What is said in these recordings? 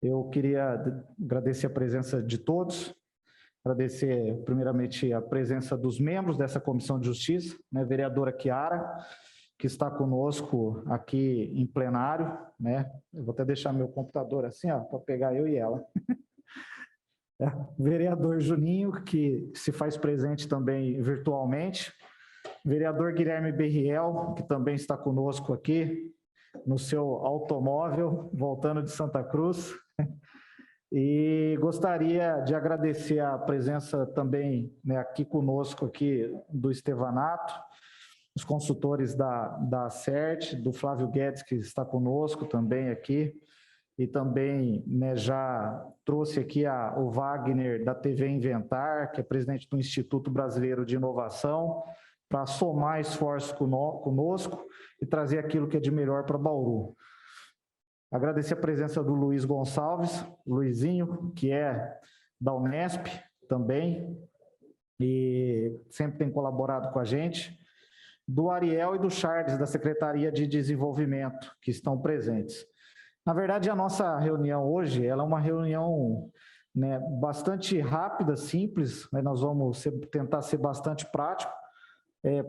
Eu queria agradecer a presença de todos, agradecer primeiramente a presença dos membros dessa Comissão de Justiça, né, vereadora Chiara, que está conosco aqui em plenário, né? Eu vou até deixar meu computador assim, ó, para pegar eu e ela. Vereador Juninho, que se faz presente também virtualmente. Vereador Guilherme Berriel, que também está conosco aqui no seu automóvel, voltando de Santa Cruz. E gostaria de agradecer a presença também, né, aqui conosco aqui do Estevanato, os consultores da CERT, do Flávio Guedes, que está conosco também aqui, e também, né, já trouxe aqui o Wagner da TV Inventar, que é presidente do Instituto Brasileiro de Inovação, para somar esforços conosco e trazer aquilo que é de melhor para Bauru. Agradecer a presença do Luiz Gonçalves, Luizinho, que é da Unesp também, e sempre tem colaborado com a gente, do Ariel e do Charles, da Secretaria de Desenvolvimento, que estão presentes. Na verdade, a nossa reunião hoje, ela é uma reunião, né, bastante rápida, simples, né, nós vamos tentar ser bastante prático,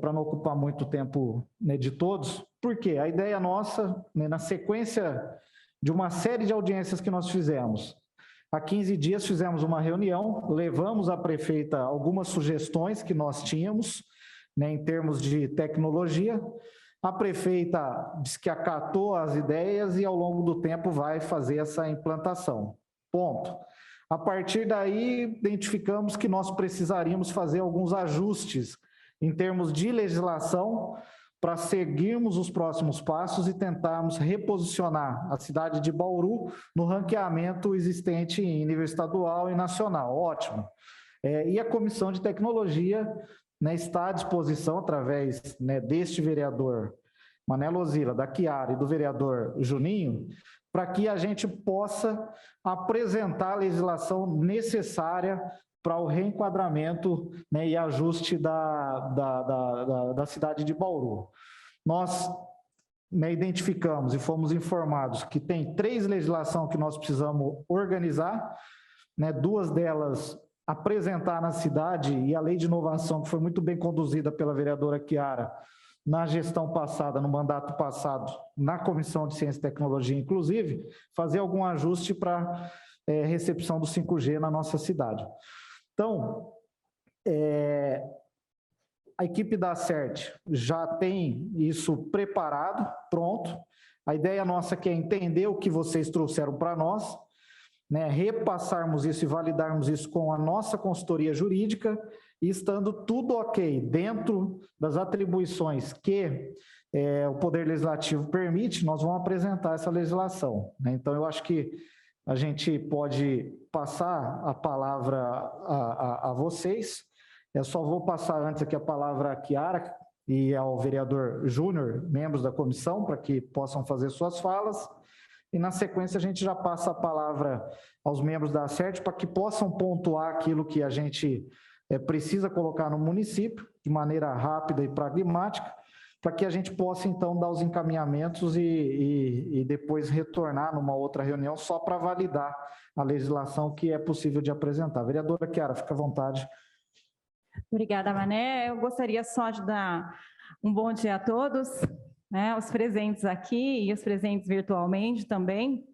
para não ocupar muito tempo, né, de todos, porque a ideia nossa, né, na sequência de uma série de audiências que nós fizemos, há 15 dias fizemos uma reunião, levamos à prefeita algumas sugestões que nós tínhamos, né, em termos de tecnologia. A prefeita disse que acatou as ideias e ao longo do tempo vai fazer essa implantação. Ponto. A partir daí, identificamos que nós precisaríamos fazer alguns ajustes em termos de legislação para seguirmos os próximos passos e tentarmos reposicionar a cidade de Bauru no ranqueamento existente em nível estadual e nacional. Ótimo. E a Comissão de Tecnologia, né, está à disposição, através, né, deste vereador Manelo Ozila, da Chiara e do vereador Juninho, para que a gente possa apresentar a legislação necessária para o reenquadramento, né, e ajuste da cidade de Bauru. Nós, né, identificamos e fomos informados que tem 3 legislações que nós precisamos organizar, né, 2 delas apresentar na cidade, e a lei de inovação, que foi muito bem conduzida pela vereadora Chiara na gestão passada, no mandato passado, na Comissão de Ciência e Tecnologia, inclusive, fazer algum ajuste para recepção do 5G na nossa cidade. Então, a equipe da CERT já tem isso preparado, pronto. A ideia nossa aqui é entender o que vocês trouxeram para nós, né, repassarmos isso e validarmos isso com a nossa consultoria jurídica, e estando tudo ok, dentro das atribuições que o Poder Legislativo permite, nós vamos apresentar essa legislação, né? Então, eu acho que a gente pode passar a palavra a vocês. Eu só vou passar antes aqui a palavra à Chiara e ao vereador Júnior, membros da comissão, para que possam fazer suas falas. E, na sequência, a gente já passa a palavra aos membros da CERT para que possam pontuar aquilo que a gente precisa colocar no município, de maneira rápida e pragmática, para que a gente possa, então, dar os encaminhamentos e depois retornar numa outra reunião só para validar a legislação que é possível de apresentar. Vereadora Chiara, fica à vontade. Obrigada, Mané. Eu gostaria só de dar um bom dia a todos, né, os presentes aqui e os presentes virtualmente também,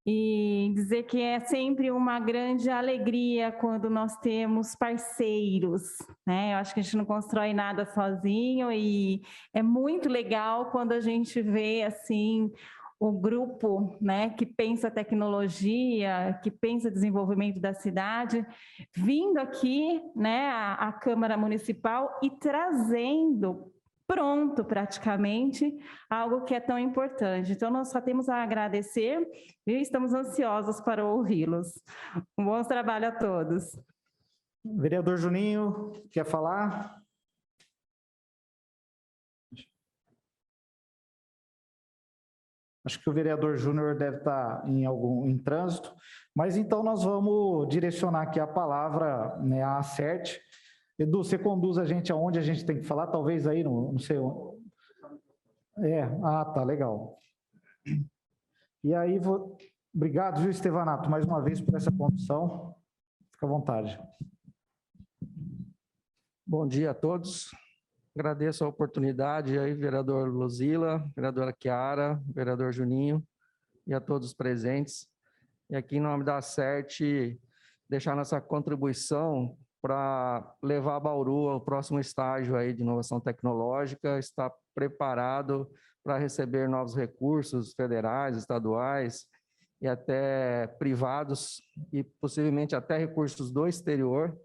e dizer que é sempre uma grande alegria quando nós temos parceiros, né? Eu acho que a gente não constrói nada sozinho, e é muito legal quando a gente vê assim o grupo, né, que pensa tecnologia, que pensa desenvolvimento da cidade, vindo aqui, né, à Câmara Municipal e trazendo pronto praticamente algo que é tão importante. Então, nós só temos a agradecer e estamos ansiosos para ouvi-los. Um bom trabalho a todos. Vereador Juninho, quer falar? Acho que o vereador Júnior deve estar em trânsito, mas então nós vamos direcionar aqui a palavra, né, à CERT. Edu, você conduz a gente aonde a gente tem que falar? Talvez aí, não sei. Tá, legal. E aí, Obrigado, viu, Estevanato, mais uma vez por essa condução. Fica à vontade. Bom dia a todos. Agradeço a oportunidade aí, vereador Luzila, vereadora Chiara, vereador Juninho e a todos os presentes. E aqui, em nome da CERT, deixar nossa contribuição para levar Bauru ao próximo estágio aí de inovação tecnológica, estar preparado para receber novos recursos federais, estaduais e até privados e possivelmente até recursos do exterior,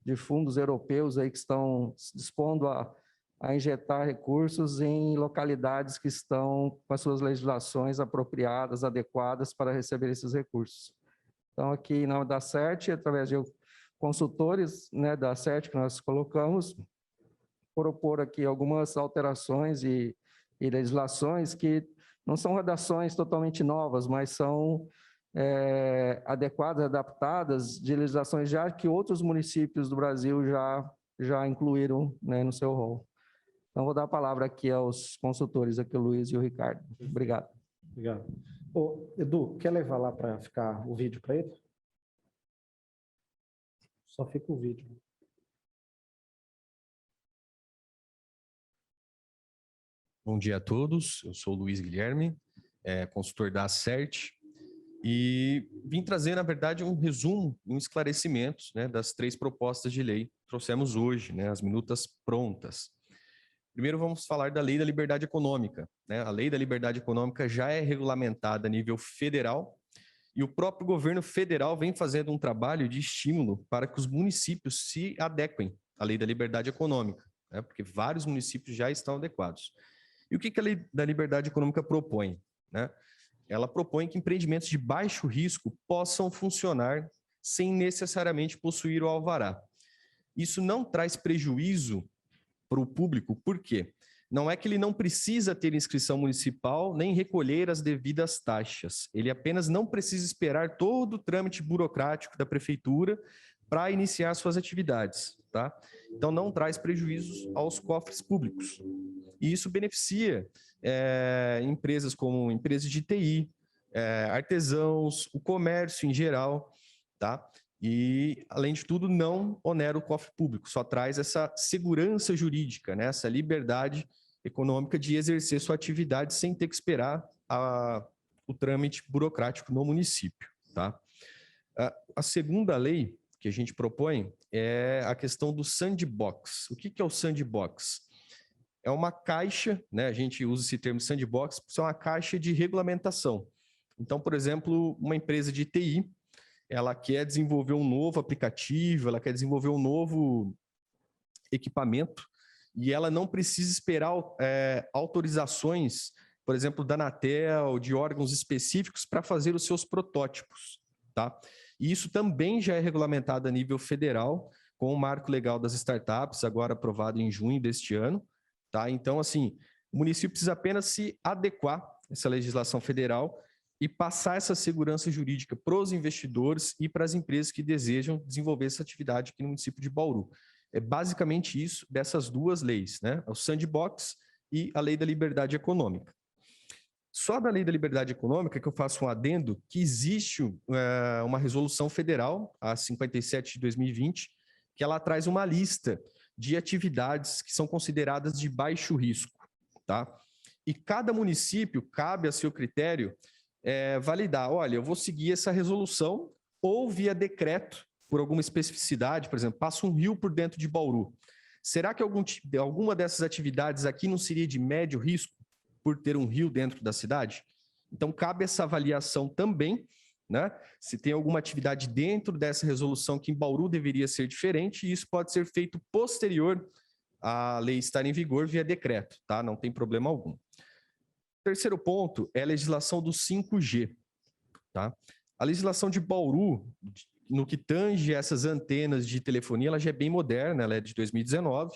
de fundos europeus aí que estão se dispondo a injetar recursos em localidades que estão com as suas legislações apropriadas, adequadas para receber esses recursos. Então, aqui, em nome da CERT, através de consultores, né, da CERT que nós colocamos, propor aqui algumas alterações e legislações que não são redações totalmente novas, mas são adequadas, adaptadas de legislações já que outros municípios do Brasil já incluíram, né, no seu rol. Então, vou dar a palavra aqui aos consultores, aqui o Luiz e o Ricardo. Obrigado. Obrigado. Ô, Edu, quer levar lá para ficar o vídeo para ele? Só fica o vídeo. Bom dia a todos, eu sou o Luiz Guilherme, consultor da CERT, e vim trazer, na verdade, um resumo, um esclarecimento, né, das 3 propostas de lei que trouxemos hoje, né, as minutas prontas. Primeiro vamos falar da Lei da Liberdade Econômica, né? A Lei da Liberdade Econômica já é regulamentada a nível federal e o próprio governo federal vem fazendo um trabalho de estímulo para que os municípios se adequem à Lei da Liberdade Econômica, né? Porque vários municípios já estão adequados. E o que a Lei da Liberdade Econômica propõe, né? Ela propõe que empreendimentos de baixo risco possam funcionar sem necessariamente possuir o alvará. Isso não traz prejuízo para o público, por quê? Não é que ele não precisa ter inscrição municipal nem recolher as devidas taxas. Ele apenas não precisa esperar todo o trâmite burocrático da prefeitura para iniciar suas atividades, tá? Então não traz prejuízos aos cofres públicos. E isso beneficia empresas como empresas de TI, artesãos, o comércio em geral, tá? E, além de tudo, não onera o cofre público, só traz essa segurança jurídica, né? Essa liberdade econômica de exercer sua atividade sem ter que esperar o trâmite burocrático no município, tá? A segunda lei que a gente propõe é a questão do sandbox. O que é o sandbox? É uma caixa, né? A gente usa esse termo sandbox, é uma caixa de regulamentação. Então, por exemplo, uma empresa de TI, ela quer desenvolver um novo aplicativo, ela quer desenvolver um novo equipamento e ela não precisa esperar autorizações, por exemplo, da Anatel, de órgãos específicos para fazer os seus protótipos, tá? E isso também já é regulamentado a nível federal, com o Marco Legal das Startups, agora aprovado em junho deste ano, tá? Então, assim, o município precisa apenas se adequar a essa legislação federal e passar essa segurança jurídica para os investidores e para as empresas que desejam desenvolver essa atividade aqui no município de Bauru. É basicamente isso dessas 2 leis, né? O sandbox e a Lei da Liberdade Econômica. Só da Lei da Liberdade Econômica que eu faço um adendo que existe uma resolução federal, a 57 de 2020, que ela traz uma lista de atividades que são consideradas de baixo risco, tá? E cada município, cabe a seu critério, validar, olha, eu vou seguir essa resolução ou via decreto, por alguma especificidade, por exemplo, passa um rio por dentro de Bauru. Será que alguma dessas atividades aqui não seria de médio risco por ter um rio dentro da cidade? Então, cabe essa avaliação também, né? Se tem alguma atividade dentro dessa resolução que em Bauru deveria ser diferente, e isso pode ser feito posterior à lei estar em vigor via decreto, tá? Não tem problema algum. Terceiro ponto é a legislação do 5G, tá? A legislação de Bauru, no que tange essas antenas de telefonia, ela já é bem moderna, ela é de 2019,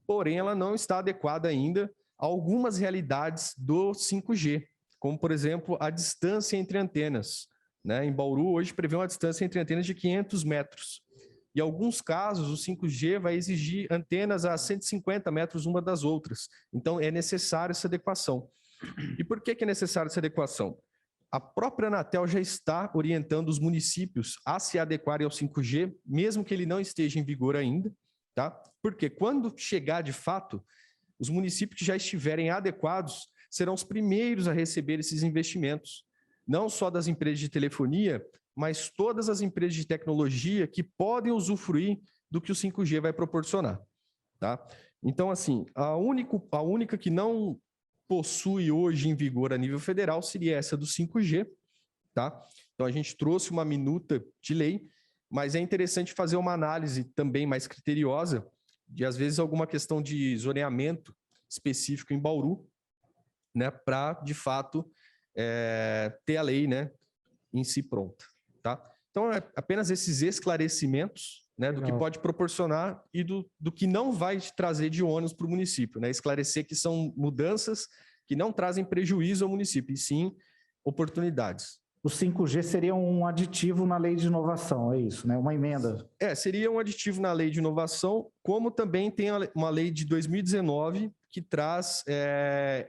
porém ela não está adequada ainda a algumas realidades do 5G, como, por exemplo, a distância entre antenas, né? Em Bauru, hoje, prevê uma distância entre antenas de 500 metros. Em alguns casos, o 5G vai exigir antenas a 150 metros uma das outras. Então, é necessária essa adequação. E por que é necessária essa adequação? a própria Anatel já está orientando os municípios a se adequarem ao 5G, mesmo que ele não esteja em vigor ainda, tá? Porque quando chegar de fato, os municípios que já estiverem adequados serão os primeiros a receber esses investimentos, não só das empresas de telefonia, mas todas as empresas de tecnologia que podem usufruir do que o 5G vai proporcionar, tá? Então, assim, a única que não possui hoje em vigor a nível federal seria essa do 5G, tá? Então, a gente trouxe uma minuta de lei, mas é interessante fazer uma análise também mais criteriosa de, às vezes, alguma questão de zoneamento específico em Bauru, né, para, de fato, ter a lei, né, em si pronta, tá? Então, é apenas esses esclarecimentos, né, do que pode proporcionar e do que não vai trazer de ônus para o município, né? Esclarecer que são mudanças que não trazem prejuízo ao município, e sim oportunidades. O 5G seria um aditivo na lei de inovação, é isso, né? Uma emenda. Seria um aditivo na lei de inovação, como também tem uma lei de 2019 que traz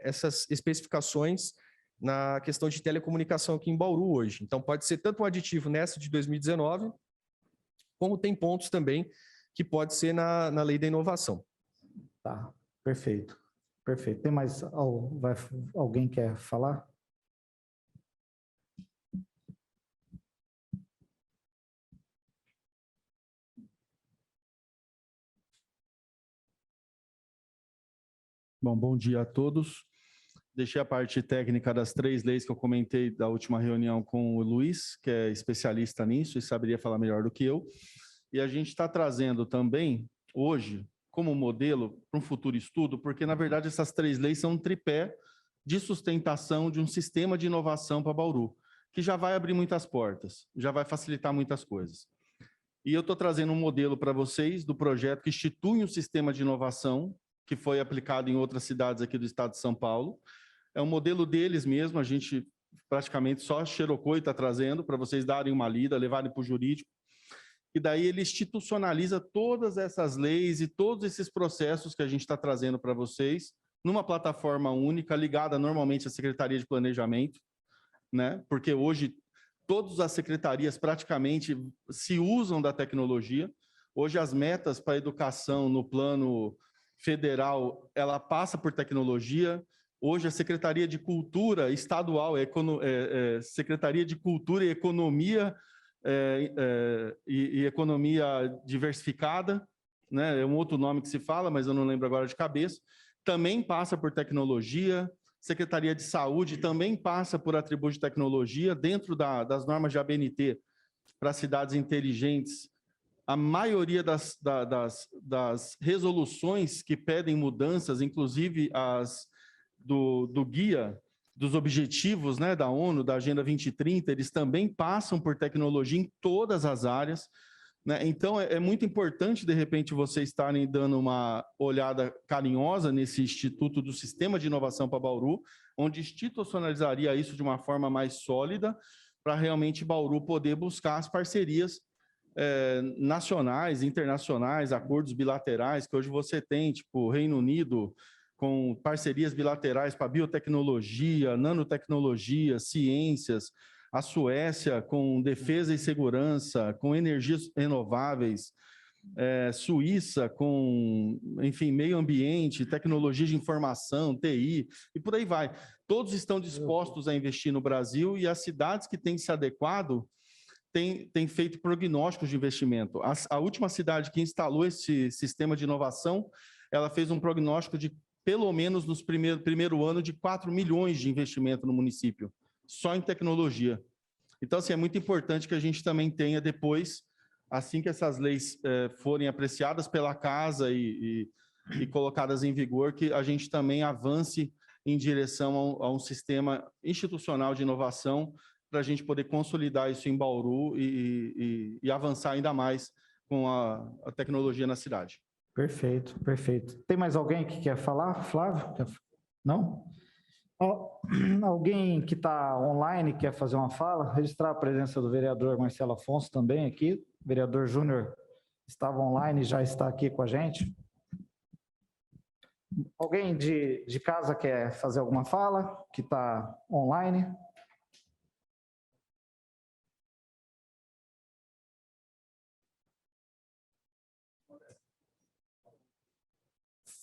essas especificações na questão de telecomunicação aqui em Bauru hoje. Então, pode ser tanto um aditivo nessa de 2019, como tem pontos também que pode ser na lei da inovação. Tá, perfeito. Perfeito. Tem mais alguém quer falar? Bom dia a todos. Deixei a parte técnica das 3 leis que eu comentei da última reunião com o Luiz, que é especialista nisso e saberia falar melhor do que eu. E a gente está trazendo também, hoje, como modelo para um futuro estudo, porque, na verdade, essas 3 leis são um tripé de sustentação de um sistema de inovação para Bauru, que já vai abrir muitas portas, já vai facilitar muitas coisas. E eu estou trazendo um modelo para vocês do projeto que institui um sistema de inovação, que foi aplicado em outras cidades aqui do estado de São Paulo. É um modelo deles mesmo, a gente praticamente só xerocou e está trazendo para vocês darem uma lida, levarem para o jurídico. E daí ele institucionaliza todas essas leis e todos esses processos que a gente está trazendo para vocês numa plataforma única, ligada normalmente à Secretaria de Planejamento, né? Porque hoje todas as secretarias praticamente se usam da tecnologia. Hoje as metas para a educação no plano federal, ela passa por tecnologia. Hoje a Secretaria de Cultura Estadual, Secretaria de Cultura e Economia, e Economia Diversificada, né? É um outro nome que se fala, mas eu não lembro agora de cabeça, também passa por tecnologia. Secretaria de Saúde também passa por atributo de tecnologia dentro das normas de ABNT para cidades inteligentes. A maioria das resoluções que pedem mudanças, inclusive as do guia dos objetivos, né, da ONU, da Agenda 2030, eles também passam por tecnologia em todas as áreas, né? Então, é muito importante, de repente, vocês estarem dando uma olhada carinhosa nesse Instituto do Sistema de Inovação para Bauru, onde institucionalizaria isso de uma forma mais sólida, para realmente Bauru poder buscar as parcerias nacionais, internacionais, acordos bilaterais, que hoje você tem, tipo Reino Unido, com parcerias bilaterais para biotecnologia, nanotecnologia, ciências, a Suécia com defesa e segurança, com energias renováveis, Suíça com, enfim, meio ambiente, tecnologia de informação, TI, e por aí vai. Todos estão dispostos a investir no Brasil e as cidades que têm se adequado têm feito prognósticos de investimento. A última cidade que instalou esse sistema de inovação, ela fez um prognóstico de, pelo menos no primeiro ano, de 4 milhões de investimento no município, só em tecnologia. Então, assim, é muito importante que a gente também tenha depois, assim que essas leis forem apreciadas pela casa e colocadas em vigor, que a gente também avance em direção a um sistema institucional de inovação para a gente poder consolidar isso em Bauru e avançar ainda mais com a tecnologia na cidade. Perfeito, perfeito. Tem mais alguém que quer falar, Flávio? Não? Alguém que está online quer fazer uma fala? Registrar a presença do vereador Marcelo Afonso também aqui. O vereador Júnior estava online e já está aqui com a gente. Alguém de casa quer fazer alguma fala? Que está online?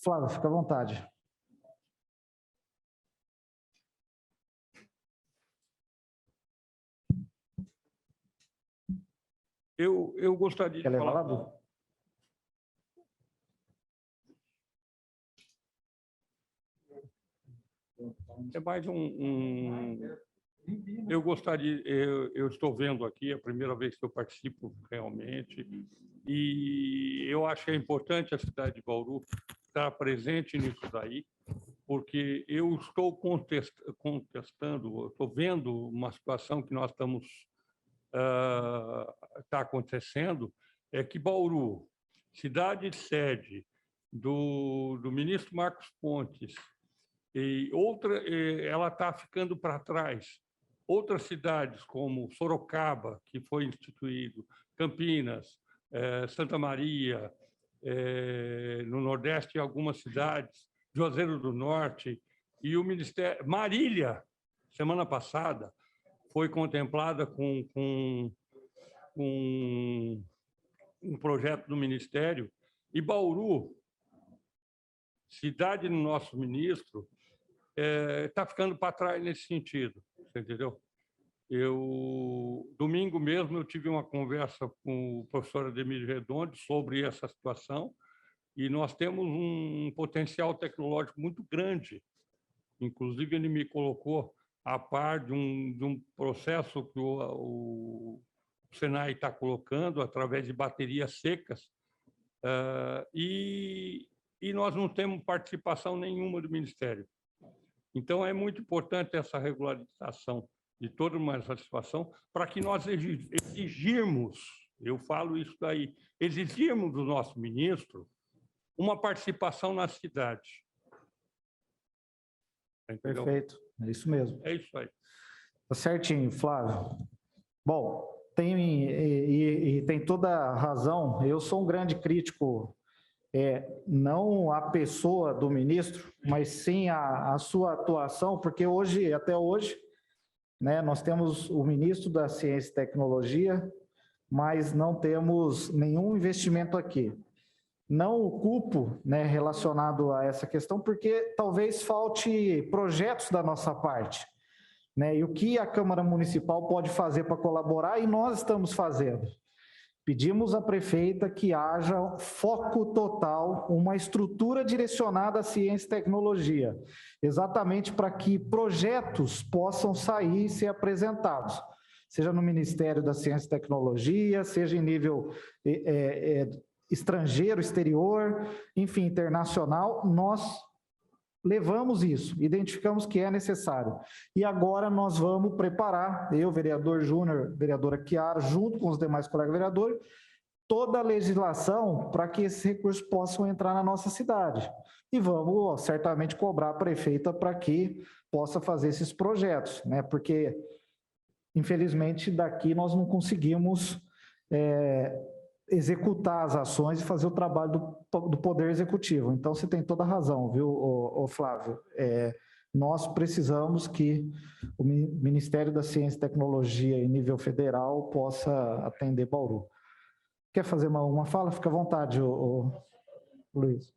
Flávio, fica à vontade. Eu gostaria Quer de levar lá, falar. Du? É mais eu gostaria, eu estou vendo aqui, é a primeira vez que eu participo realmente, e eu acho que é importante a cidade de Bauru estar presente nisso daí, porque eu estou contestando, estou vendo uma situação que nós estamos está acontecendo, é que Bauru, cidade sede do ministro Marcos Pontes, e ela está ficando para trás. Outras cidades, como Sorocaba, que foi instituído, Campinas, Santa Maria, no Nordeste, algumas cidades, Juazeiro do Norte, e o Ministério... Marília, semana passada, foi contemplada com um projeto do Ministério, e Bauru, cidade do nosso ministro, está ficando para trás nesse sentido, você entendeu? Domingo mesmo, eu tive uma conversa com o professor Ademir Redondo sobre essa situação, e nós temos um potencial tecnológico muito grande. Inclusive, ele me colocou a par de um processo que o Senai está colocando através de baterias secas, e nós não temos participação nenhuma do Ministério. Então, é muito importante essa regularização de toda uma situação para que nós exigirmos, eu falo isso daí, exigirmos do nosso ministro uma participação na cidade. Entendeu? Perfeito, é isso mesmo. É isso aí. Tá certinho, Flávio. Bom, tem toda a razão. Eu sou um grande crítico, não a pessoa do ministro, mas sim a sua atuação, porque até hoje, né, nós temos o ministro da Ciência e Tecnologia, mas não temos nenhum investimento aqui. Não o culpo, né, relacionado a essa questão, porque talvez falte projetos da nossa parte, né? E o que a Câmara Municipal pode fazer para colaborar, e nós estamos fazendo. Pedimos à prefeita que haja foco total, uma estrutura direcionada à ciência e tecnologia, exatamente para que projetos possam sair e ser apresentados, seja no Ministério da Ciência e Tecnologia, seja em nível estrangeiro, exterior, enfim, internacional. Nós levamos isso, identificamos que é necessário. E agora nós vamos preparar, eu, vereador Júnior, vereadora Chiara, junto com os demais colegas vereadores, toda a legislação para que esses recursos possam entrar na nossa cidade. E vamos certamente cobrar a prefeita para que possa fazer esses projetos, né? Porque, infelizmente, daqui nós não conseguimos executar as ações e fazer o trabalho do Poder Executivo. Então, você tem toda a razão, viu, Flávio? Nós precisamos que o Ministério da Ciência e Tecnologia, em nível federal, possa atender Bauru. Quer fazer uma fala? Fica à vontade, Luiz.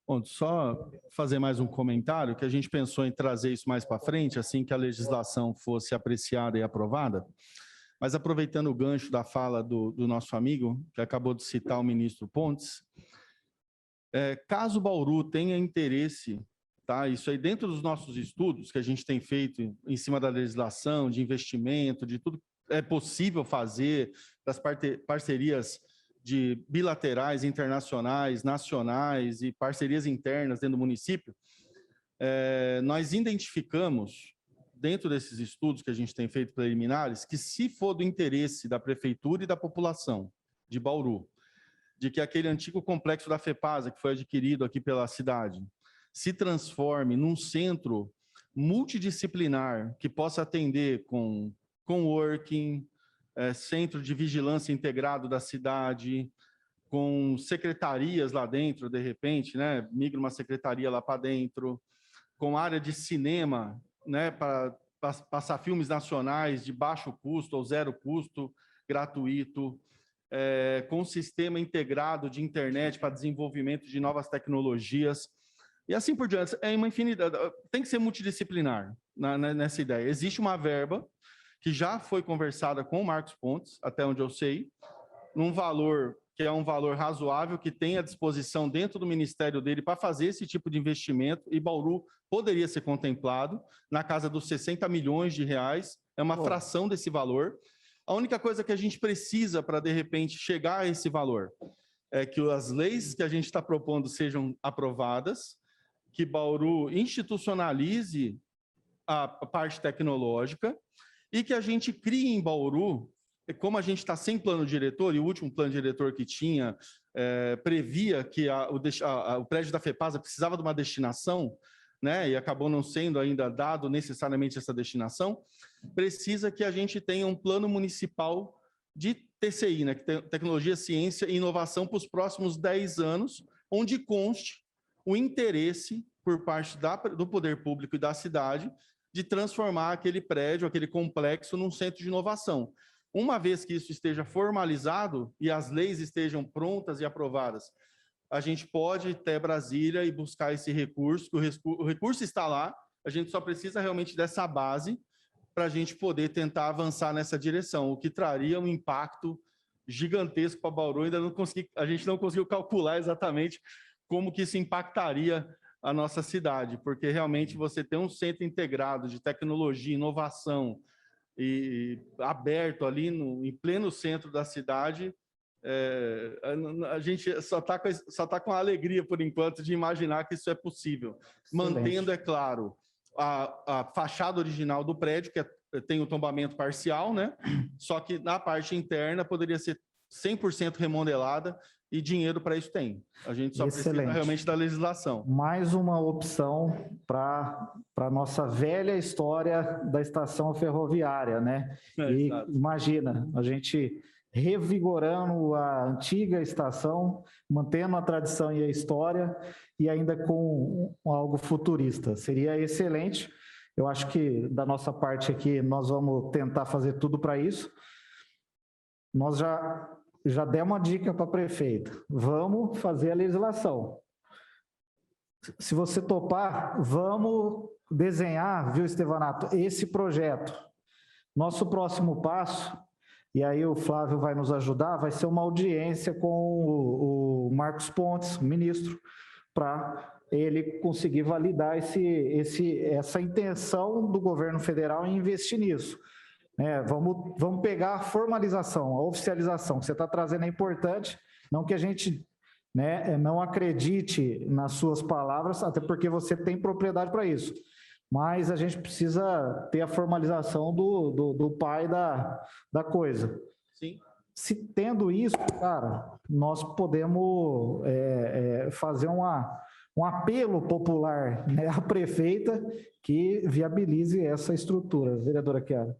Bom, só fazer mais um comentário, que a gente pensou em trazer isso mais para frente, assim que a legislação fosse apreciada e aprovada, mas aproveitando o gancho da fala do nosso amigo, que acabou de citar o ministro Pontes, caso Bauru tenha interesse, tá? Isso aí dentro dos nossos estudos que a gente tem feito em cima da legislação, de investimento, de tudo é possível fazer, das parcerias de bilaterais, internacionais, nacionais e parcerias internas dentro do município, nós identificamos, dentro desses estudos que a gente tem feito preliminares, que se for do interesse da prefeitura e da população de Bauru, de que aquele antigo complexo da FEPASA, que foi adquirido aqui pela cidade, se transforme num centro multidisciplinar que possa atender com coworking, centro de vigilância integrado da cidade, com secretarias lá dentro, de repente, né? Migra uma secretaria lá para dentro, com área de cinema, né? Para passar filmes nacionais de baixo custo ou zero custo, gratuito, com sistema integrado de internet para desenvolvimento de novas tecnologias, e assim por diante. É uma infinidade, tem que ser multidisciplinar nessa ideia. Existe uma verba que já foi conversada com o Marcos Pontes, até onde eu sei, num valor que é um valor razoável, que tem à disposição dentro do ministério dele para fazer esse tipo de investimento, e Bauru poderia ser contemplado na casa dos 60 milhões de reais, é uma fração desse valor. A única coisa que a gente precisa para, de repente, chegar a esse valor é que as leis que a gente está propondo sejam aprovadas, que Bauru institucionalize a parte tecnológica e que a gente crie em Bauru, como a gente está sem plano diretor, e o último plano diretor que tinha previa que o prédio da FEPASA precisava de uma destinação, né, e acabou não sendo ainda dado necessariamente essa destinação, precisa que a gente tenha um plano municipal de TCI, né, Tecnologia, Ciência e Inovação, para os próximos 10 anos, onde conste o interesse por parte do poder público e da cidade de transformar aquele prédio, aquele complexo, num centro de inovação. Uma vez que isso esteja formalizado e as leis estejam prontas e aprovadas, a gente pode ir até Brasília e buscar esse recurso, que o recurso está lá, a gente só precisa realmente dessa base para a gente poder tentar avançar nessa direção, o que traria um impacto gigantesco para Bauru. A gente não conseguiu calcular exatamente como que isso impactaria a nossa cidade, porque realmente você tem um centro integrado de tecnologia, inovação, e aberto ali em pleno centro da cidade, a gente só tá com a alegria, por enquanto, de imaginar que isso é possível. Excelente. Mantendo, é claro, a fachada original do prédio, que tem o tombamento parcial, né? Só que na parte interna poderia ser 100% remodelada, e dinheiro para isso tem. A gente só precisa realmente da legislação. Mais uma opção para a nossa velha história da estação ferroviária, né? E exato. Imagina, a gente revigorando a antiga estação, mantendo a tradição e a história, e ainda com algo futurista. Seria excelente. Eu acho que, da nossa parte aqui, nós vamos tentar fazer tudo para isso. Nós já demos uma dica para a prefeita. Vamos fazer a legislação. Se você topar, vamos desenhar, viu, Estevanato, esse projeto. Nosso próximo passo, e aí o Flávio vai nos ajudar, vai ser uma audiência com o Marcos Pontes, ministro, para ele conseguir validar essa intenção do governo federal em investir nisso. Vamos pegar a formalização, a oficialização que você está trazendo é importante, não que a gente não acredite nas suas palavras, até porque você tem propriedade para isso, mas a gente precisa ter a formalização do pai da coisa. Sim. Se tendo isso, cara, nós podemos fazer um apelo popular, né, à prefeita que viabilize essa estrutura. Vereadora Chiara.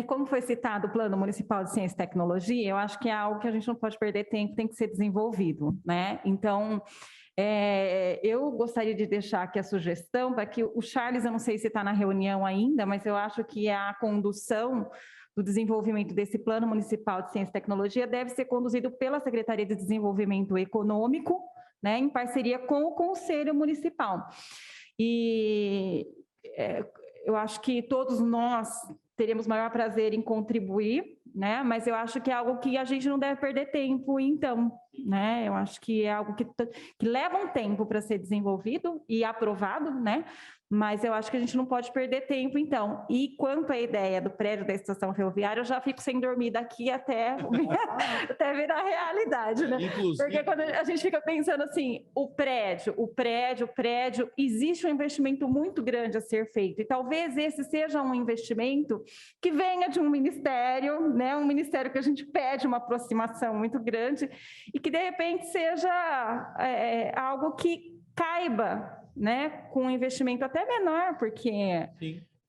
Como foi citado o Plano Municipal de Ciência e Tecnologia, eu acho que é algo que a gente não pode perder tempo, tem que ser desenvolvido, né? Então, eu gostaria de deixar aqui a sugestão para que o Charles, eu não sei se está na reunião ainda, mas eu acho que a condução do desenvolvimento desse Plano Municipal de Ciência e Tecnologia deve ser conduzido pela Secretaria de Desenvolvimento Econômico, né, em parceria com o Conselho Municipal. E eu acho que todos nós teríamos maior prazer em contribuir, né? Mas eu acho que é algo que a gente não deve perder tempo, então, né? Eu acho que é algo que leva um tempo para ser desenvolvido e aprovado, né? Mas eu acho que a gente não pode perder tempo, então. E quanto à ideia do prédio da estação ferroviária, eu já fico sem dormir daqui até virar realidade, né? Inclusive... Porque quando a gente fica pensando assim, o prédio, existe um investimento muito grande a ser feito. E talvez esse seja um investimento que venha de um ministério, né? Um ministério que a gente pede uma aproximação muito grande e que, de repente, seja algo que caiba, né, com um investimento até menor, porque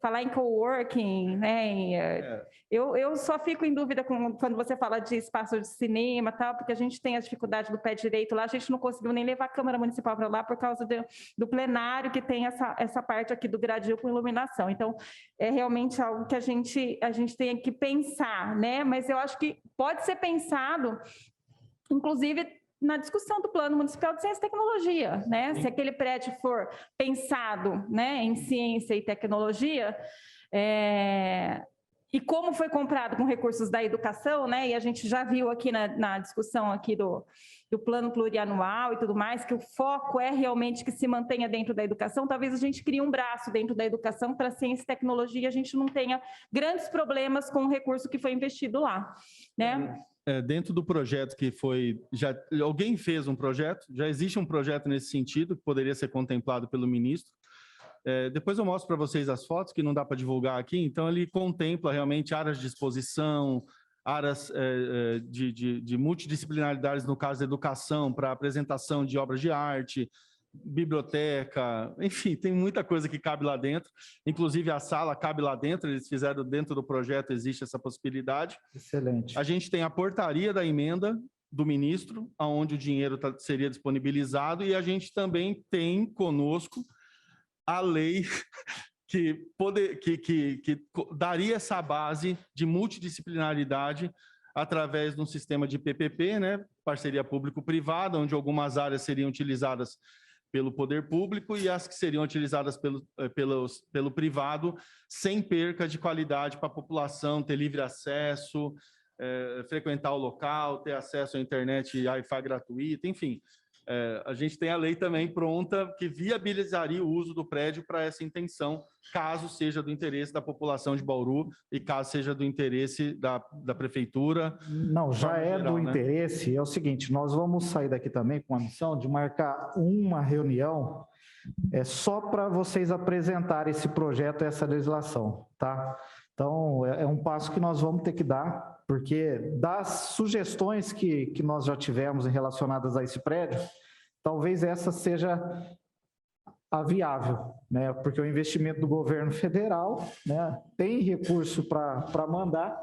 falar em coworking, né? Eu só fico em dúvida quando você fala de espaço de cinema, tal, porque a gente tem a dificuldade do pé direito lá, a gente não conseguiu nem levar a Câmara Municipal para lá por causa do plenário, que tem essa parte aqui do gradil com iluminação. Então, é realmente algo que a gente tem que pensar, né? Mas eu acho que pode ser pensado, inclusive, na discussão do Plano Municipal de Ciência e Tecnologia, né? Se aquele prédio for pensado, né, em ciência e tecnologia, e como foi comprado com recursos da educação, né? E a gente já viu aqui na discussão aqui do plano plurianual e tudo mais, que o foco é realmente que se mantenha dentro da educação. Talvez a gente crie um braço dentro da educação para ciência e tecnologia e a gente não tenha grandes problemas com o recurso que foi investido lá, né? Dentro do projeto que foi... alguém fez um projeto, já existe um projeto nesse sentido, que poderia ser contemplado pelo ministro. Depois eu mostro para vocês as fotos, que não dá para divulgar aqui. Então, ele contempla realmente áreas de exposição, áreas de multidisciplinaridades, no caso da educação, para apresentação de obras de arte, biblioteca, enfim, tem muita coisa que cabe lá dentro, inclusive a sala cabe lá dentro, eles fizeram dentro do projeto, existe essa possibilidade. Excelente. A gente tem a portaria da emenda do ministro, onde o dinheiro seria disponibilizado, e a gente também tem conosco a lei que daria essa base de multidisciplinaridade através de um sistema de PPP, né, parceria público-privada, onde algumas áreas seriam utilizadas pelo poder público e as que seriam utilizadas pelo privado, sem perca de qualidade para a população, ter livre acesso, frequentar o local, ter acesso à internet e Wi-Fi gratuito, enfim. A gente tem a lei também pronta que viabilizaria o uso do prédio para essa intenção, caso seja do interesse da população de Bauru e caso seja do interesse da prefeitura. Não, já é do interesse. É o seguinte, nós vamos sair daqui também com a missão de marcar uma reunião só para vocês apresentarem esse projeto e essa legislação, tá? Então, é um passo que nós vamos ter que dar, porque das sugestões que nós já tivemos relacionadas a esse prédio, talvez essa seja a viável, né? Porque o investimento do governo federal, né, tem recurso para mandar.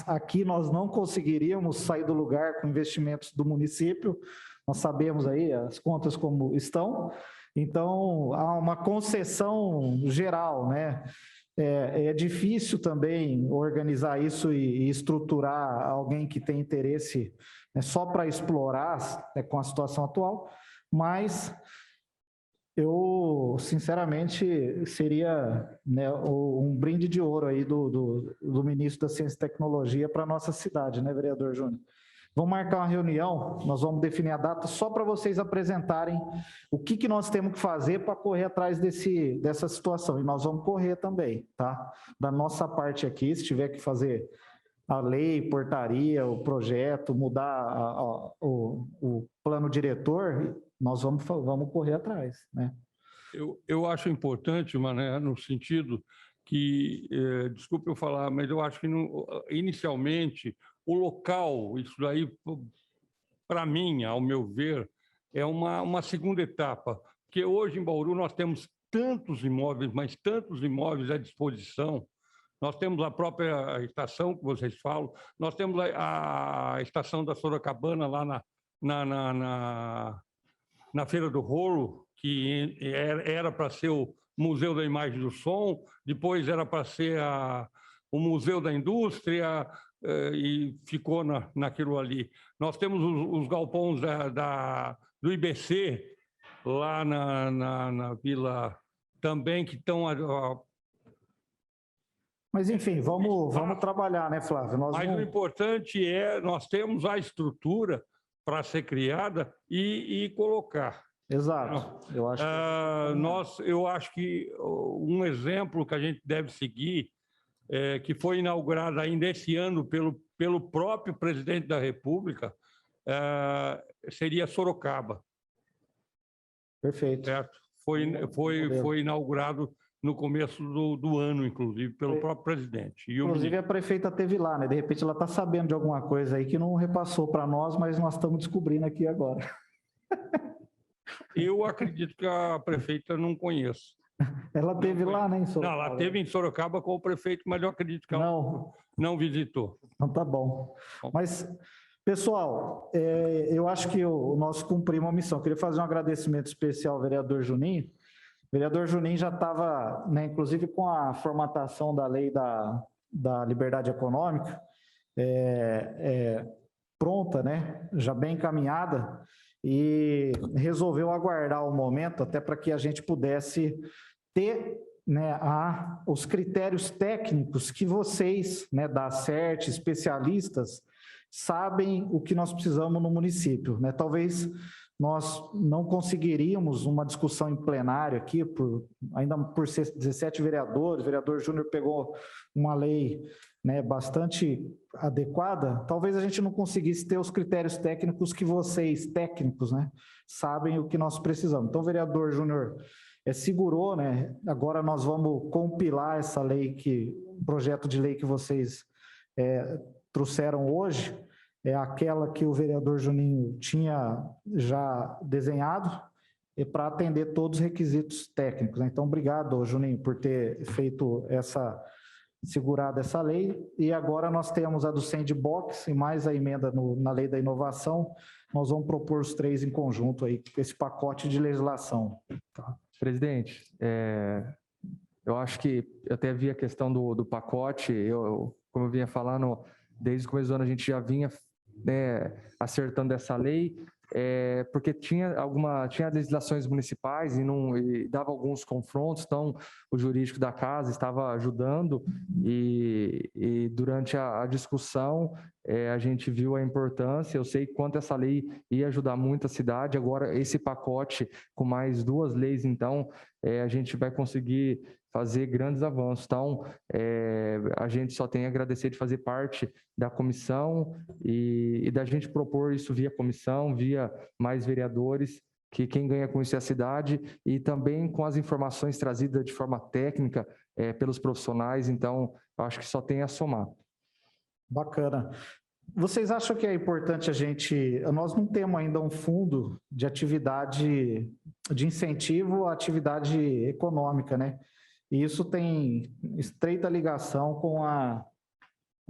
Aqui nós não conseguiríamos sair do lugar com investimentos do município, nós sabemos aí as contas como estão, então há uma concessão geral, né? É difícil também organizar isso e estruturar alguém que tem interesse, né, só para explorar, né, com a situação atual, mas eu, sinceramente, seria, né, um brinde de ouro aí do ministro da Ciência e Tecnologia para a nossa cidade, né, vereador Júnior? Vamos marcar uma reunião, nós vamos definir a data só para vocês apresentarem o que nós temos que fazer para correr atrás dessa situação. E nós vamos correr também, tá? Da nossa parte aqui, se tiver que fazer a lei, portaria, o projeto, mudar o plano diretor, nós vamos correr atrás, né? Eu acho importante, Mané, no sentido que, desculpe eu falar, mas eu acho que inicialmente o local, isso daí, para mim, ao meu ver, é uma segunda etapa, porque hoje em Bauru nós temos tantos imóveis, mas tantos imóveis à disposição. Nós temos a própria estação que vocês falam, nós temos a estação da Sorocabana lá na Feira do Rolo, que era para ser o Museu da Imagem e do Som, depois era para ser o Museu da Indústria, e ficou naquilo ali. Nós temos os galpões do IBC, lá na vila também, que estão... Mas, enfim, vamos trabalhar, né, Flávio? O importante é, nós temos a estrutura para ser criada e colocar. Exato. Eu acho que um exemplo que a gente deve seguir, que foi inaugurado ainda esse ano pelo próprio presidente da República, seria Sorocaba. Perfeito. Certo? Foi inaugurado no começo do ano, inclusive, pelo próprio presidente. Inclusive, a prefeita esteve lá, né? De repente, ela está sabendo de alguma coisa aí que não repassou para nós, mas nós estamos descobrindo aqui agora. Eu acredito que a prefeita não conheça. Ela teve lá, né, em Não, Sorocaba? ela teve em Sorocaba com o prefeito, mas eu acredito que ela não visitou. Então tá bom. Mas, pessoal, eu acho que nós cumprimos a missão. Queria fazer um agradecimento especial ao vereador Juninho. O vereador Juninho já estava, né, inclusive com a formatação da lei da liberdade econômica, pronta, né, já bem encaminhada, e resolveu aguardar o momento até para que a gente pudesse ter, né, os critérios técnicos que vocês, né, da CERT, especialistas, sabem o que nós precisamos no município, né? Talvez nós não conseguiríamos uma discussão em plenário aqui, ainda por ser 17 vereadores, o vereador Júnior pegou uma lei, né, bastante adequada, talvez a gente não conseguisse ter os critérios técnicos que vocês, técnicos, né, sabem o que nós precisamos. Então, o vereador Júnior segurou, né, agora nós vamos compilar essa lei, o projeto de lei que vocês trouxeram hoje, é aquela que o vereador Juninho tinha já desenhado, para atender todos os requisitos técnicos, né? Então, obrigado, Juninho, por ter segurado essa lei, e agora nós temos a do sandbox e mais a emenda na lei da inovação, nós vamos propor os três em conjunto aí, esse pacote de legislação. Tá? Presidente, eu acho que eu até vi a questão do pacote, como eu vinha falando, desde o começo do ano a gente já vinha, né, acertando essa lei, porque tinha legislações municipais e dava alguns confrontos, então o jurídico da casa estava ajudando e durante a discussão a gente viu a importância, eu sei quanto essa lei ia ajudar muito a cidade, agora esse pacote com mais 2 leis, então a gente vai conseguir fazer grandes avanços. Então, a gente só tem a agradecer de fazer parte da comissão e da gente propor isso via comissão, via mais vereadores, que quem ganha com isso é a cidade, e também com as informações trazidas de forma técnica pelos profissionais, então, eu acho que só tem a somar. Bacana. Vocês acham que é importante nós não temos ainda um fundo de atividade, de incentivo à atividade econômica, né? E isso tem estreita ligação com a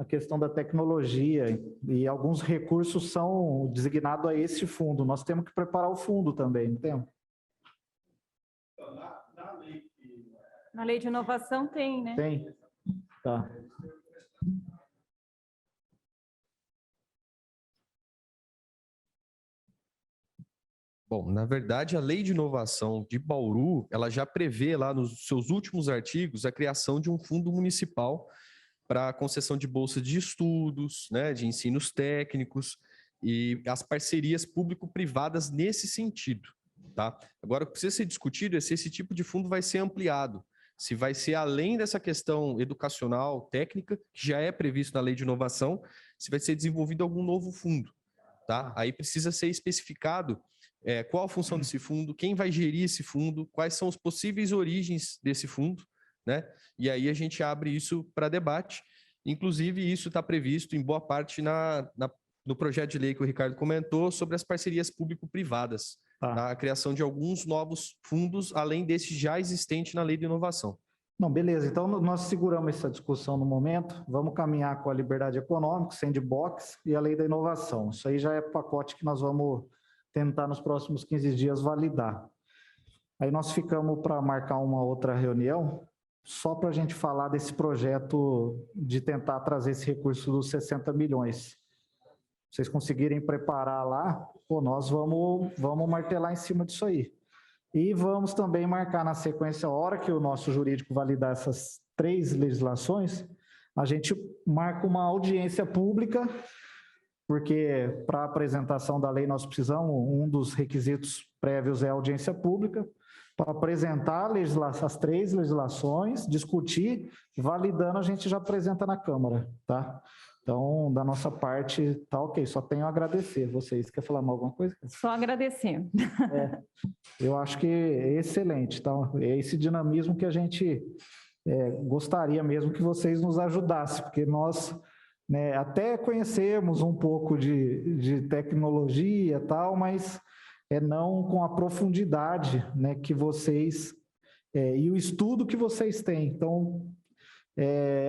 questão da tecnologia, e alguns recursos são designados a esse fundo. Nós temos que preparar o fundo também, não temos? Na lei de inovação tem, né? Tem? Tá. Bom, na verdade, a Lei de Inovação de Bauru, ela já prevê lá nos seus últimos artigos a criação de um fundo municipal para concessão de bolsas de estudos, né, de ensinos técnicos e as parcerias público-privadas nesse sentido, tá? Agora, o que precisa ser discutido é se esse tipo de fundo vai ser ampliado, se vai ser além dessa questão educacional, técnica, que já é previsto na Lei de Inovação, se vai ser desenvolvido algum novo fundo, tá? Aí precisa ser especificado qual a função desse fundo, quem vai gerir esse fundo, quais são as possíveis origens desse fundo, né? E aí a gente abre isso para debate. Inclusive, isso está previsto em boa parte no projeto de lei que o Ricardo comentou sobre as parcerias público-privadas, tá? A criação de alguns novos fundos, além desse já existente na Lei de Inovação. Não, beleza. Então, nós seguramos essa discussão no momento, vamos caminhar com a liberdade econômica, sandbox e a Lei da Inovação. Isso aí já é pacote que nós vamos tentar nos próximos 15 dias validar. Aí nós ficamos para marcar uma outra reunião, só para a gente falar desse projeto de tentar trazer esse recurso dos 60 milhões. Se vocês conseguirem preparar lá, nós vamos martelar em cima disso aí. E vamos também marcar na sequência, a hora que o nosso jurídico validar essas 3 legislações, a gente marca uma audiência pública, porque para a apresentação da lei nós precisamos, um dos requisitos prévios é a audiência pública, para apresentar as 3 legislações, discutir, validando a gente já apresenta na Câmara, tá? Então, da nossa parte, tá ok, só tenho a agradecer. Vocês querem falar mais alguma coisa? Só agradecer. Eu acho que é excelente, tá? É esse dinamismo que a gente gostaria mesmo que vocês nos ajudassem, porque nós... né, até conhecemos um pouco de tecnologia e tal, mas não com a profundidade, né, que vocês e o estudo que vocês têm. Então,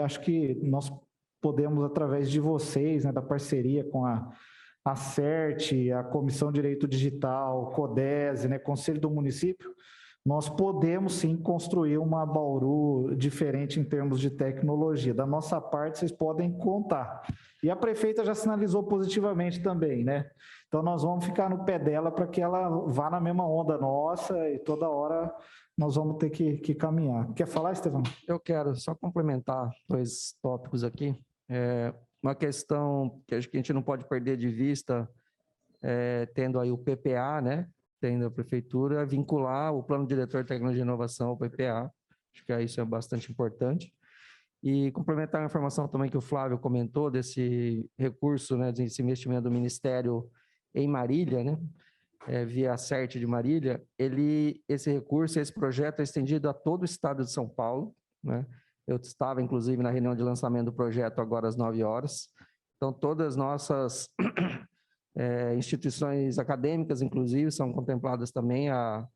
acho que nós podemos, através de vocês, né, da parceria com a CERT, a Comissão de Direito Digital, CODESE, né, Conselho do Município, nós podemos sim construir uma Bauru diferente em termos de tecnologia. Da nossa parte, vocês podem contar. E a prefeita já sinalizou positivamente também, né? Então, nós vamos ficar no pé dela para que ela vá na mesma onda nossa e toda hora nós vamos ter que caminhar. Quer falar, Estevão? Eu quero só complementar 2 tópicos aqui. Uma questão que acho que a gente não pode perder de vista, tendo aí o PPA, né? Tendo a prefeitura, vincular o Plano Diretor de Tecnologia e Inovação ao PPA. Acho que isso é bastante importante. E complementar a informação também que o Flávio comentou desse recurso, né, desse investimento do Ministério em Marília, né? Via a CERT de Marília, esse recurso, esse projeto é estendido a todo o estado de São Paulo, né? Eu estava, inclusive, na reunião de lançamento do projeto agora às 9 horas. Então, todas as nossas instituições acadêmicas, inclusive, são contempladas também a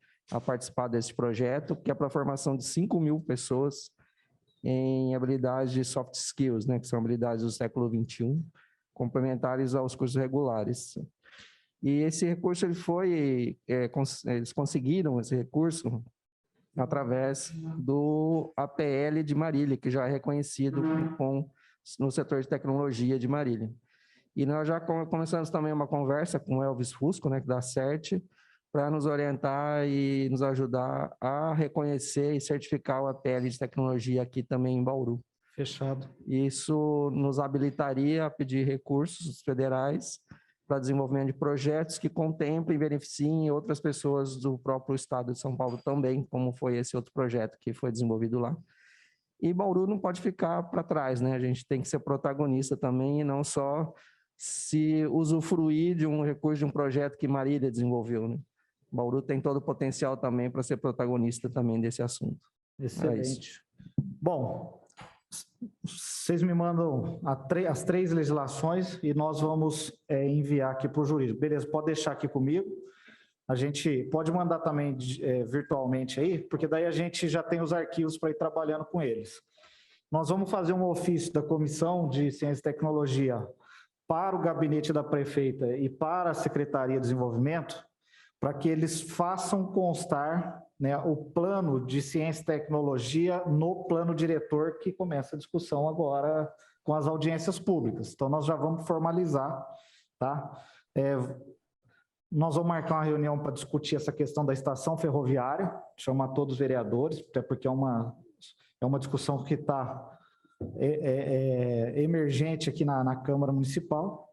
participar desse projeto, que é para a formação de 5.000 pessoas em habilidades de soft skills, né, que são habilidades do século XXI, complementares aos cursos regulares. E esse recurso, eles conseguiram esse recurso através do APL de Marília, que já é reconhecido no setor de tecnologia de Marília. E nós já começamos também uma conversa com o Elvis Fusco, né, que dá CERT, para nos orientar e nos ajudar a reconhecer e certificar o APL de tecnologia aqui também em Bauru. Fechado. Isso nos habilitaria a pedir recursos federais para desenvolvimento de projetos que contemplem e beneficiem outras pessoas do próprio estado de São Paulo também, como foi esse outro projeto que foi desenvolvido lá. E Bauru não pode ficar para trás, né? A gente tem que ser protagonista também e não só se usufruir de um recurso de um projeto que Marília desenvolveu, né? Bauru tem todo o potencial também para ser protagonista também desse assunto. Excelente. Bom, vocês me mandam as 3 legislações e nós vamos enviar aqui para o jurídico. Beleza, pode deixar aqui comigo. A gente pode mandar também virtualmente aí, porque daí a gente já tem os arquivos para ir trabalhando com eles. Nós vamos fazer um ofício da Comissão de Ciência e Tecnologia para o gabinete da prefeita e para a Secretaria de Desenvolvimento, para que eles façam constar, né, o plano de ciência e tecnologia no plano diretor, que começa a discussão agora com as audiências públicas. Então, nós já vamos formalizar, tá? Nós vamos marcar uma reunião para discutir essa questão da estação ferroviária, chamar todos os vereadores, até porque é uma discussão que está emergente aqui na Câmara Municipal.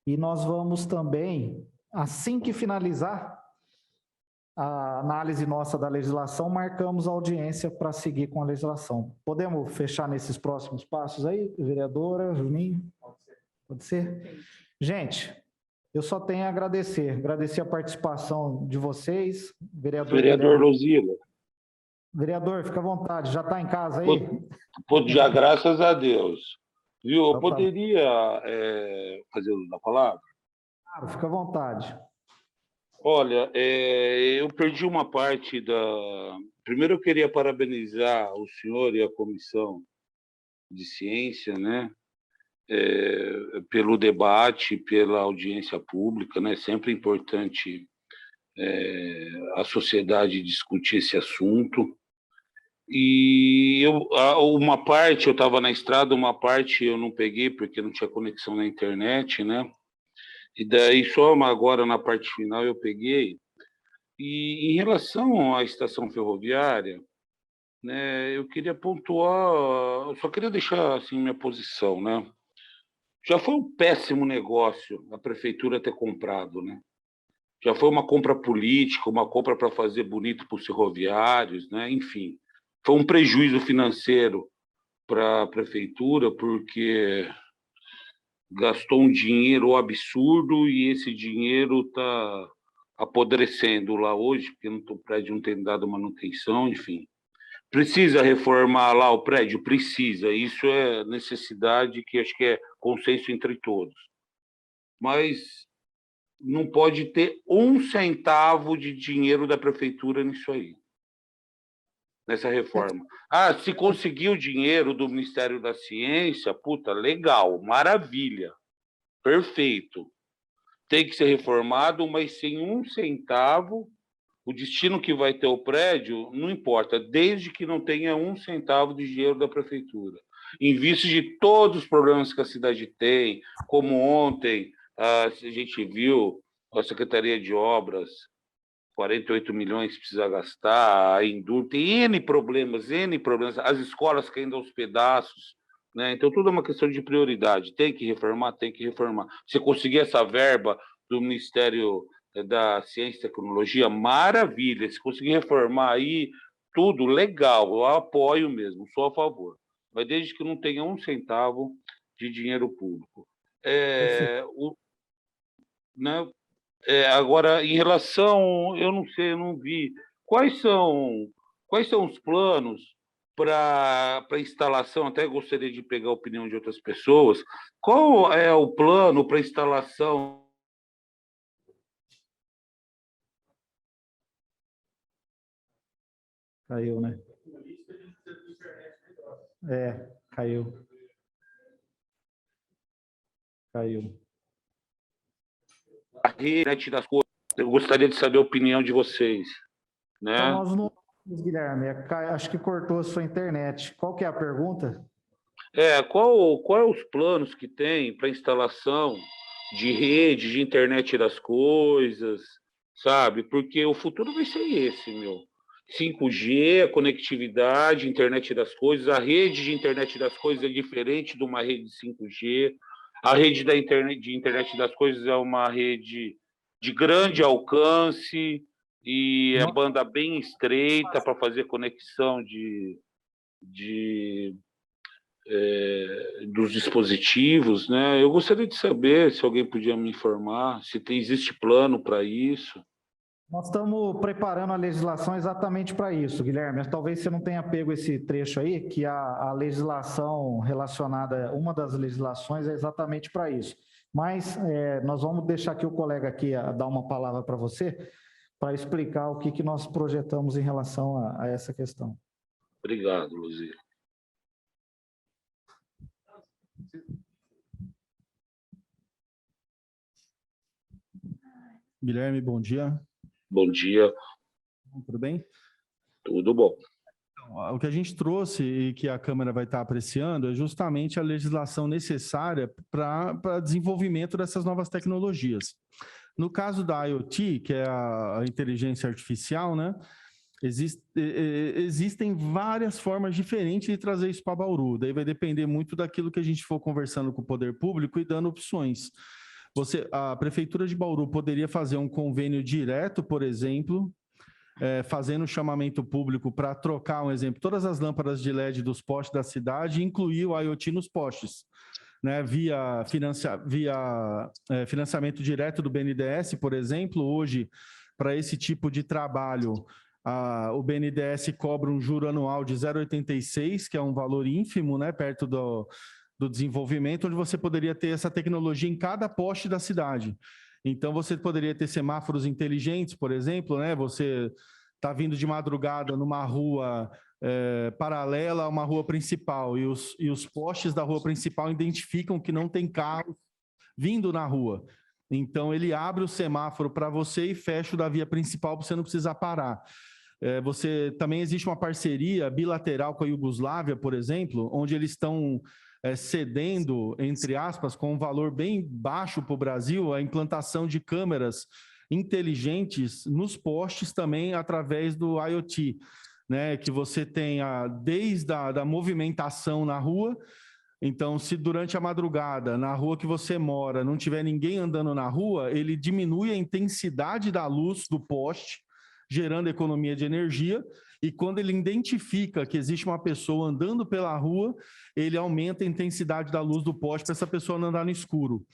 E nós vamos também, assim que finalizar a análise nossa da legislação, marcamos a audiência para seguir com a legislação. Podemos fechar nesses próximos passos aí, vereadora, Juninho? Pode ser? Gente, eu só tenho a agradecer a participação de vocês, Vereador Luzila. Vereador, fica à vontade, já está em casa aí? Já, graças a Deus. Viu? Eu Então, poderia fazer uso da palavra? Claro, fica à vontade. Olha, eu perdi uma parte da... Primeiro, eu queria parabenizar o senhor e a Comissão de Ciência, né? Pelo debate, pela audiência pública, né? Sempre importante a sociedade discutir esse assunto. E uma parte eu estava na estrada, uma parte eu não peguei porque não tinha conexão na internet, né? E daí só agora na parte final eu peguei. E em relação à estação ferroviária, né, eu queria pontuar, eu só queria deixar assim minha posição, né? Já foi um péssimo negócio a prefeitura ter comprado, né? Já foi uma compra política, uma compra para fazer bonito para os ferroviários, né? Enfim, foi um prejuízo financeiro para a prefeitura, porque gastou um dinheiro absurdo e esse dinheiro está apodrecendo lá hoje, porque o prédio não tem dado manutenção, enfim. Precisa reformar lá o prédio? Precisa. Isso é necessidade que acho que é consenso entre todos. Mas não pode ter 1 centavo de dinheiro da prefeitura nisso aí. nessa reforma. Ah, se conseguir o dinheiro do Ministério da Ciência, puta, legal, maravilha, perfeito. Tem que ser reformado, mas sem um centavo, o destino que vai ter o prédio, não importa, desde que não tenha um centavo de dinheiro da prefeitura. Em vista de todos os problemas que a cidade tem, como ontem a gente viu a Secretaria de Obras, 48 milhões precisa gastar, a Endur tem N problemas, as escolas caindo aos pedaços, né? Então, tudo é uma questão de prioridade. Tem que reformar, tem que reformar. Se conseguir essa verba do Ministério da Ciência e Tecnologia, maravilha. Se conseguir reformar aí, tudo legal, eu apoio mesmo, sou a favor. Mas desde que não tenha um centavo de dinheiro público. Né? Agora, em relação, eu não sei, eu não vi, quais são os planos para instalação? Até gostaria de pegar a opinião de outras pessoas. Qual é o plano para instalação? Caiu, né? Caiu. Caiu. A rede das coisas. Eu gostaria de saber a opinião de vocês. Né? Então, nós não... Guilherme, acho que cortou a sua internet. Qual que é a pergunta? Qual é os planos que tem para instalação de rede, de internet das coisas, sabe? Porque o futuro vai ser esse, meu. 5G, a conectividade, internet das coisas. A rede de internet das coisas é diferente de uma rede de 5G. A rede de internet das coisas é uma rede de grande alcance e é banda bem estreita para fazer conexão dos dispositivos, né? Eu gostaria de saber se alguém podia me informar, se existe plano para isso. Nós estamos preparando a legislação exatamente para isso, Guilherme. Talvez você não tenha pego esse trecho aí, que a legislação relacionada, uma das legislações é exatamente para isso. Mas nós vamos deixar aqui o colega aqui dar uma palavra para você, para explicar o que nós projetamos em relação a essa questão. Obrigado, Luzia. Guilherme, bom dia. Bom dia. Tudo bem? Tudo bom. Então, o que a gente trouxe e que a Câmara vai estar apreciando é justamente a legislação necessária para desenvolvimento dessas novas tecnologias. No caso da IoT, que é a inteligência artificial, né? Existem várias formas diferentes de trazer isso para Bauru. Daí vai depender muito daquilo que a gente for conversando com o poder público e dando opções. A Prefeitura de Bauru poderia fazer um convênio direto, por exemplo, fazendo chamamento público para trocar, um exemplo, todas as lâmpadas de LED dos postes da cidade e incluir o IoT nos postes, né? Via financiamento direto do BNDES, por exemplo. Hoje, para esse tipo de trabalho, o BNDES cobra um juro anual de 0,86, que é um valor ínfimo, né, perto do desenvolvimento, onde você poderia ter essa tecnologia em cada poste da cidade. Então, você poderia ter semáforos inteligentes, por exemplo, né? Você está vindo de madrugada numa rua paralela a uma rua principal e os postes da rua principal identificam que não tem carro vindo na rua. Então, ele abre o semáforo para você e fecha o da via principal para você não precisar parar. Também existe uma parceria bilateral com a Iugoslávia, por exemplo, onde eles estão cedendo, entre aspas, com um valor bem baixo para o Brasil, a implantação de câmeras inteligentes nos postes também através do IoT, né? Que você tenha desde a movimentação na rua. Então, se durante a madrugada, na rua que você mora, não tiver ninguém andando na rua, ele diminui a intensidade da luz do poste, gerando economia de energia, e quando ele identifica que existe uma pessoa andando pela rua, ele aumenta a intensidade da luz do poste para essa pessoa não andar no escuro.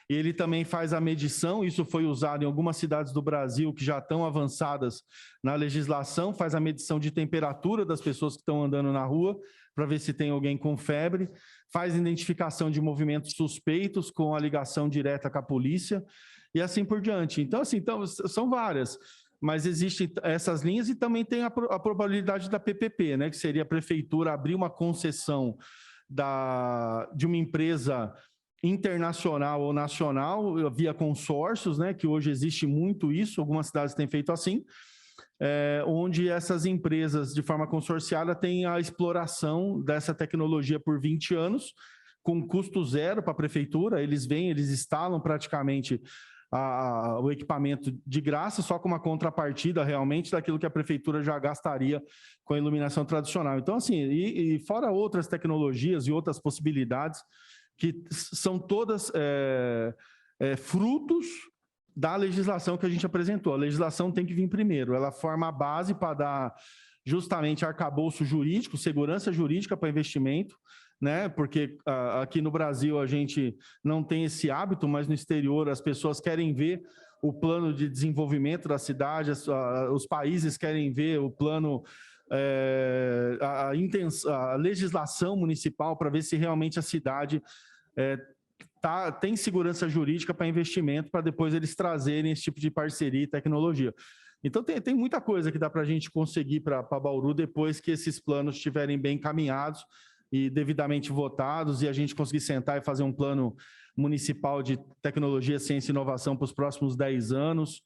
Ele também faz a medição, isso foi usado em algumas cidades do Brasil que já estão avançadas na legislação, faz a medição de temperatura das pessoas que estão andando na rua, para ver se tem alguém com febre, faz identificação de movimentos suspeitos com a ligação direta com a polícia, e assim por diante. Então, assim, são várias. mas existem essas linhas e também tem a probabilidade da PPP, né, que seria a prefeitura abrir uma concessão de uma empresa internacional ou nacional via consórcios, né, que hoje existe muito isso, algumas cidades têm feito assim, onde essas empresas de forma consorciada têm a exploração dessa tecnologia por 20 anos, com custo zero para a prefeitura, eles instalam praticamente o equipamento de graça, só com uma contrapartida realmente daquilo que a prefeitura já gastaria com a iluminação tradicional. Então, assim, e fora outras tecnologias e outras possibilidades, que são todas frutos da legislação que a gente apresentou. A legislação tem que vir primeiro, ela forma a base para dar justamente arcabouço jurídico, segurança jurídica para investimento, né? Porque aqui no Brasil a gente não tem esse hábito, mas no exterior as pessoas querem ver o plano de desenvolvimento da cidade, os países querem ver o plano, a legislação municipal para ver se realmente a cidade tem segurança jurídica para investimento, para depois eles trazerem esse tipo de parceria e tecnologia. Então, tem muita coisa que dá para a gente conseguir para Bauru depois que esses planos estiverem bem encaminhados e devidamente votados e a gente conseguir sentar e fazer um plano municipal de tecnologia, ciência e inovação para os próximos 10 anos,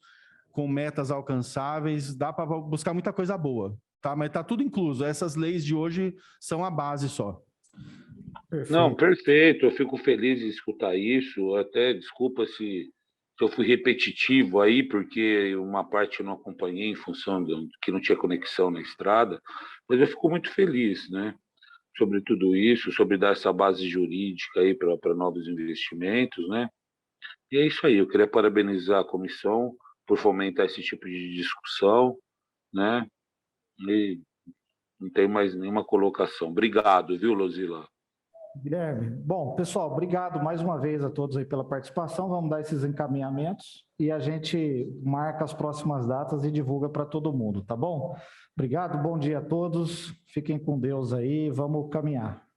com metas alcançáveis. Dá para buscar muita coisa boa, tá? Mas está tudo incluso. Essas leis de hoje são a base só. Perfeito. Não, perfeito. Eu fico feliz em escutar isso. Até desculpa se eu fui repetitivo aí, porque uma parte eu não acompanhei em função de que não tinha conexão na estrada, mas eu fico muito feliz, né? Sobre tudo isso, sobre dar essa base jurídica aí para novos investimentos, né? E é isso aí. Eu queria parabenizar a comissão por fomentar esse tipo de discussão, né? E não tem mais nenhuma colocação. Obrigado, viu, Luzila? Guilherme, bom, pessoal, obrigado mais uma vez a todos aí pela participação, vamos dar esses encaminhamentos e a gente marca as próximas datas e divulga para todo mundo, tá bom? Obrigado, bom dia a todos, fiquem com Deus aí, vamos caminhar.